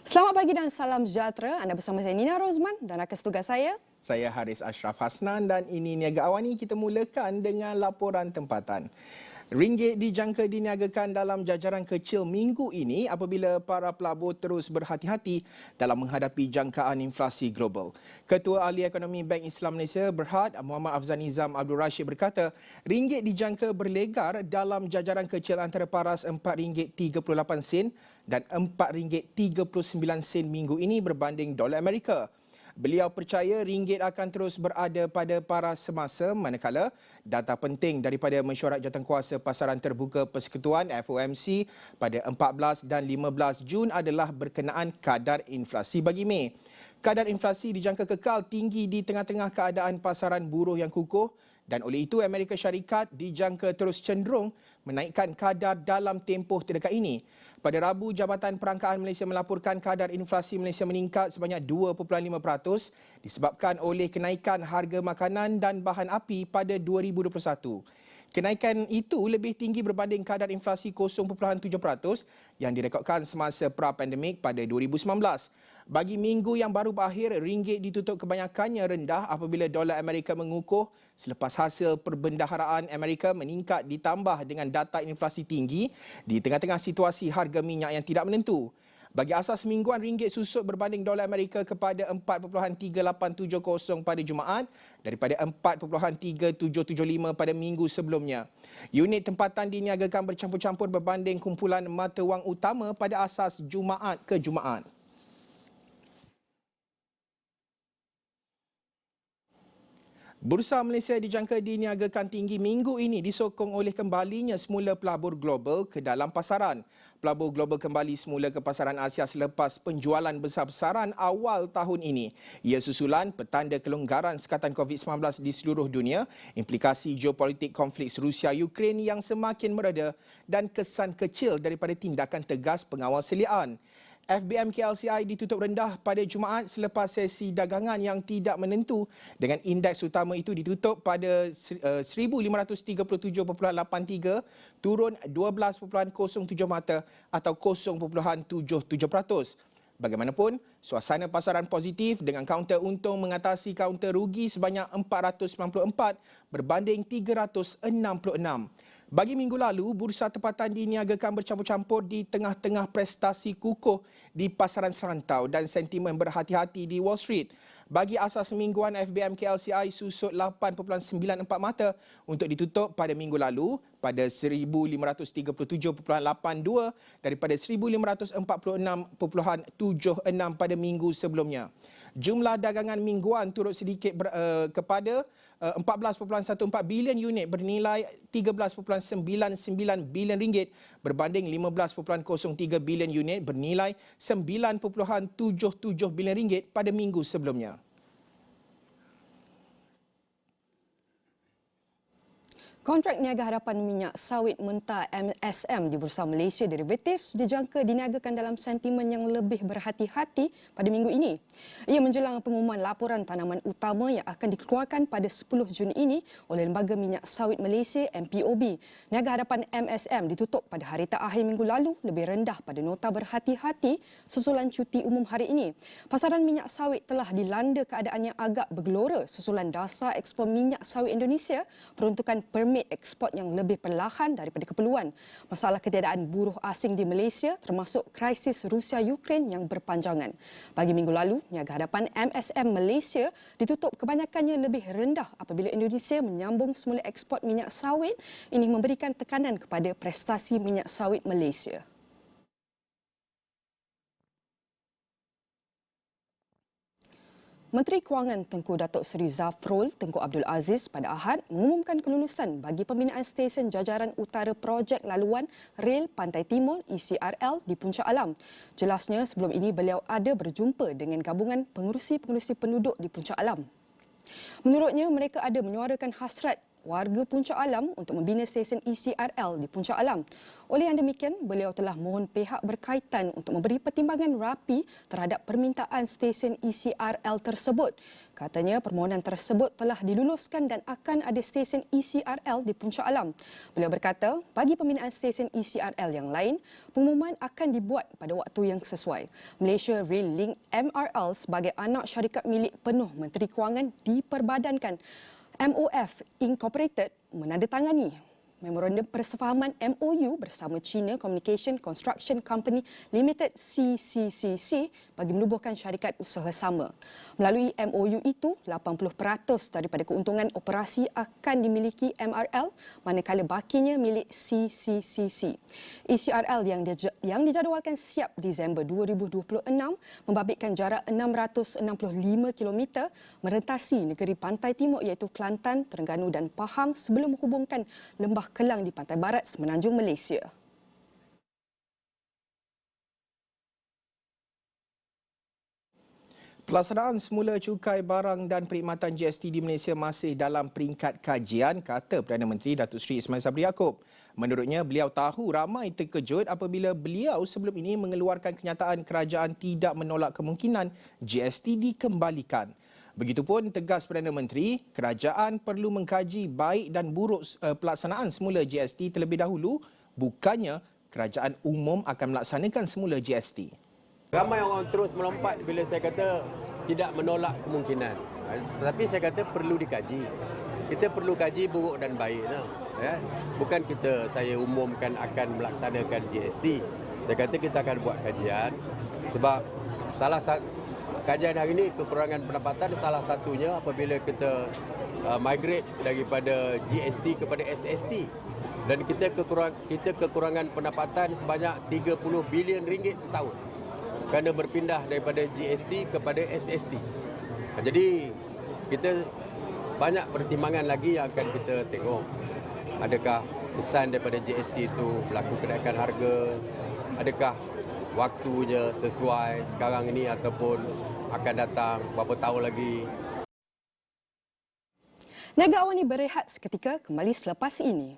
Selamat pagi dan salam sejahtera. Anda bersama saya Nina Rozman dan rakan tugas saya. Saya Haris Ashraf Hasnan dan ini Niaga Awani. Kita mulakan dengan laporan tempatan. Ringgit dijangka diniagakan dalam jajaran kecil minggu ini apabila para pelabur terus berhati-hati dalam menghadapi jangkaan inflasi global. Ketua Ahli Ekonomi Bank Islam Malaysia Berhad Muhammad Afzal Nizam Abdul Rashid berkata, ringgit dijangka berlegar dalam jajaran kecil antara paras RM4.38 dan RM4.39 minggu ini berbanding dolar Amerika. Beliau percaya ringgit akan terus berada pada paras semasa manakala data penting daripada Mesyuarat Jawatankuasa Pasaran Terbuka Persekutuan FOMC pada 14 dan 15 Jun adalah berkenaan kadar inflasi bagi Mei. Kadar inflasi dijangka kekal tinggi di tengah-tengah keadaan pasaran buruh yang kukuh dan oleh itu Amerika Syarikat dijangka terus cenderung menaikkan kadar dalam tempoh terdekat ini. Pada Rabu, Jabatan Perangkaan Malaysia melaporkan kadar inflasi Malaysia meningkat sebanyak 2.5% disebabkan oleh kenaikan harga makanan dan bahan api pada 2021. Kenaikan itu lebih tinggi berbanding kadar inflasi 0.7% yang direkodkan semasa pra-pandemik pada 2019. Bagi minggu yang baru berakhir, ringgit ditutup kebanyakannya rendah apabila dolar Amerika mengukuh selepas hasil perbendaharaan Amerika meningkat ditambah dengan data inflasi tinggi di tengah-tengah situasi harga minyak yang tidak menentu. Bagi asas mingguan, ringgit susut berbanding dolar Amerika kepada 4.3870 pada Jumaat daripada 4.3775 pada minggu sebelumnya. Unit tempatan diniagakan bercampur-campur berbanding kumpulan mata wang utama pada asas Jumaat ke Jumaat. Bursa Malaysia dijangka diniagakan tinggi minggu ini disokong oleh kembalinya semula pelabur global ke dalam pasaran. Pelabur global kembali semula ke pasaran Asia selepas penjualan besar-besaran awal tahun ini. Ia susulan petanda kelonggaran sekatan COVID-19 di seluruh dunia, implikasi geopolitik konflik Rusia-Ukraine yang semakin mereda dan kesan kecil daripada tindakan tegas pengawal seliaan. FBM KLCI ditutup rendah pada Jumaat selepas sesi dagangan yang tidak menentu dengan indeks utama itu ditutup pada 1537.83 turun 12.07 mata atau 0.77%. Bagaimanapun, suasana pasaran positif dengan kaunter untung mengatasi kaunter rugi sebanyak 494 berbanding 366. Bagi minggu lalu, bursa tempatan diniagakan bercampur-campur di tengah-tengah prestasi kukuh di pasaran serantau dan sentimen berhati-hati di Wall Street. Bagi asas mingguan, FBM KLCI susut 8.94 mata untuk ditutup pada minggu lalu pada 1537.82 daripada 1546.76 pada minggu sebelumnya. Jumlah dagangan mingguan turut sedikit kepada 14.14 bilion unit bernilai 13.99 bilion ringgit berbanding 15.03 bilion unit bernilai 9.77 bilion ringgit pada minggu sebelumnya. Kontrak niaga harapan minyak sawit mentah MSM di Bursa Malaysia Derivatif dijangka diniagakan dalam sentimen yang lebih berhati-hati pada minggu ini. Ia menjelang pengumuman laporan tanaman utama yang akan dikeluarkan pada 10 Jun ini oleh Lembaga Minyak Sawit Malaysia MPOB. Niaga harapan MSM ditutup pada hari terakhir minggu lalu lebih rendah pada nota berhati-hati susulan cuti umum hari ini. Pasaran minyak sawit telah dilanda keadaan yang agak bergelora susulan dasar ekspor minyak sawit Indonesia peruntukan permit ekspor yang lebih perlahan daripada keperluan. Masalah ketiadaan buruh asing di Malaysia termasuk krisis Rusia-Ukraine yang berpanjangan. Bagi minggu lalu, niaga hadapan MSM Malaysia ditutup kebanyakannya lebih rendah apabila Indonesia menyambung semula ekspor minyak sawit. Ini memberikan tekanan kepada prestasi minyak sawit Malaysia. Menteri Kewangan Tengku Datuk Seri Zafrul Tengku Abdul Aziz pada Ahad mengumumkan kelulusan bagi pembinaan stesen jajaran utara projek laluan Rel Pantai Timur ECRL di Puncak Alam. Jelasnya sebelum ini beliau ada berjumpa dengan gabungan pengurusi-pengurusi penduduk di Puncak Alam. Menurutnya mereka ada menyuarakan hasrat warga Puncak Alam untuk membina stesen ECRL di Puncak Alam. Oleh yang demikian, beliau telah mohon pihak berkaitan untuk memberi pertimbangan rapi terhadap permintaan stesen ECRL tersebut. Katanya permohonan tersebut telah diluluskan dan akan ada stesen ECRL di Puncak Alam. Beliau berkata, bagi pembinaan stesen ECRL yang lain, pengumuman akan dibuat pada waktu yang sesuai. Malaysia Rail Link MRL sebagai anak syarikat milik penuh Menteri Kewangan diperbadankan. MOF Incorporated menandatangani Memorandum Persefahaman MOU bersama China Communication Construction Company Limited CCCC bagi menubuhkan syarikat usaha sama. Melalui MOU itu, 80% daripada keuntungan operasi akan dimiliki MRL manakala bakinya milik CCCC. ECRL yang dijadualkan siap Disember 2026 membabitkan jarak 665 km merentasi negeri pantai timur iaitu Kelantan, Terengganu dan Pahang sebelum menghubungkan Lembah Kelang di pantai barat semenanjung Malaysia. Pelaksanaan semula cukai barang dan perkhidmatan GST di Malaysia masih dalam peringkat kajian, kata Perdana Menteri Datuk Seri Ismail Sabri Yaakob. Menurutnya, beliau tahu ramai terkejut apabila beliau sebelum ini mengeluarkan kenyataan kerajaan tidak menolak kemungkinan GST dikembalikan. Begitupun tegas Perdana Menteri, kerajaan perlu mengkaji baik dan buruk pelaksanaan semula GST terlebih dahulu, bukannya kerajaan umum akan melaksanakan semula GST. Ramai orang terus melompat bila saya kata tidak menolak kemungkinan. Tetapi saya kata perlu dikaji. Kita perlu kaji buruk dan baik. Ya. Bukan saya umumkan akan melaksanakan GST. Saya kata kita akan buat kajian sebab salah satu kajian hari ini kekurangan pendapatan salah satunya apabila kita migrate daripada GST kepada SST dan kita kekurangan pendapatan sebanyak 30 bilion ringgit setahun kerana berpindah daripada GST kepada SST. Jadi kita banyak pertimbangan lagi yang akan kita tengok. Adakah kesan daripada GST itu berlaku kenaikan harga? Adakah waktunya sesuai sekarang ini ataupun akan datang berapa tahun lagi. Niaga awani berehat seketika kembali selepas ini.